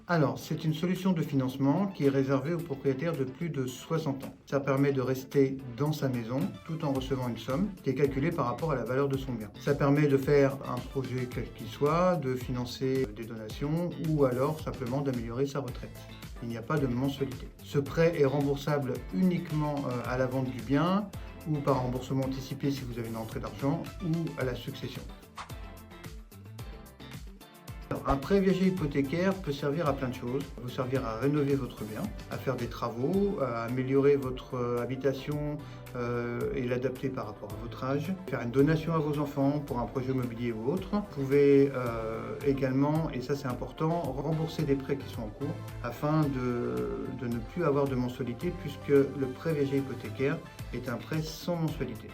Alors, c'est une solution de financement qui est réservée aux propriétaires de plus de 60 ans. Ça permet de rester dans sa maison tout en recevant une somme qui est calculée par rapport à la valeur de son bien. Ça permet de faire un projet quel qu'il soit, de financer des donations ou alors simplement d'améliorer sa retraite. Il n'y a pas de mensualité. Ce prêt est remboursable uniquement à la vente du bien ou par remboursement anticipé si vous avez une entrée d'argent ou à la succession. Un prêt viager hypothécaire peut servir à plein de choses. Vous servir à rénover votre bien, à faire des travaux, à améliorer votre habitation et l'adapter par rapport à votre âge, faire une donation à vos enfants pour un projet immobilier ou autre. Vous pouvez également, et ça c'est important, rembourser des prêts qui sont en cours afin de ne plus avoir de mensualité puisque le prêt viager hypothécaire est un prêt sans mensualité.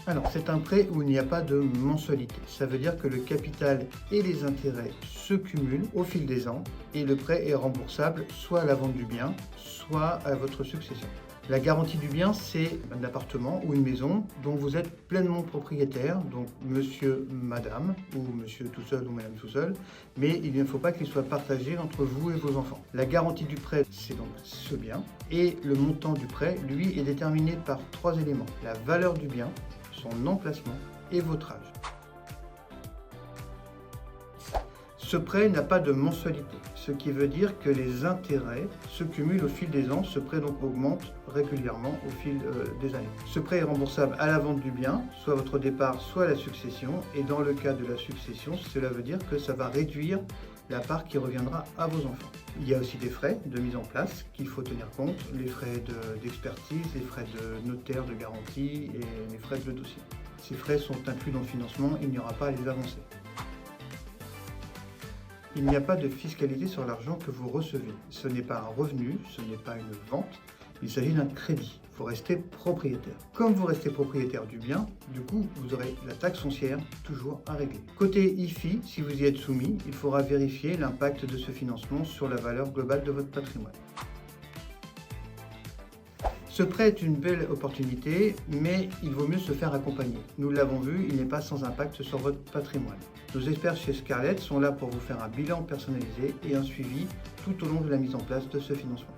Alors, c'est un prêt où il n'y a pas de mensualité. Ça veut dire que le capital et les intérêts se cumulent au fil des ans et le prêt est remboursable soit à la vente du bien, soit à votre succession. La garantie du bien, c'est un appartement ou une maison dont vous êtes pleinement propriétaire, donc monsieur, madame, ou monsieur tout seul ou madame tout seul, mais il ne faut pas qu'il soit partagé entre vous et vos enfants. La garantie du prêt, c'est donc ce bien, et le montant du prêt, lui, est déterminé par 3 éléments. La valeur du bien, son emplacement et votre âge. Ce prêt n'a pas de mensualité, ce qui veut dire que les intérêts se cumulent au fil des ans. Ce prêt donc augmente régulièrement au fil des années. Ce prêt est remboursable à la vente du bien, soit à votre départ, soit à la succession. Et dans le cas de la succession, cela veut dire que ça va réduire la part qui reviendra à vos enfants. Il y a aussi des frais de mise en place qu'il faut tenir compte, les frais d'expertise, les frais de notaire, de garantie et les frais de dossier. Ces frais sont inclus dans le financement, il n'y aura pas à les avancer. Il n'y a pas de fiscalité sur l'argent que vous recevez. Ce n'est pas un revenu, ce n'est pas une vente, il s'agit d'un crédit. Vous restez propriétaire. Comme vous restez propriétaire du bien, du coup, vous aurez la taxe foncière toujours à régler. Côté IFI, si vous y êtes soumis, il faudra vérifier l'impact de ce financement sur la valeur globale de votre patrimoine. Ce prêt est une belle opportunité, mais il vaut mieux se faire accompagner. Nous l'avons vu, il n'est pas sans impact sur votre patrimoine. Nos experts chez Scarlett sont là pour vous faire un bilan personnalisé et un suivi tout au long de la mise en place de ce financement.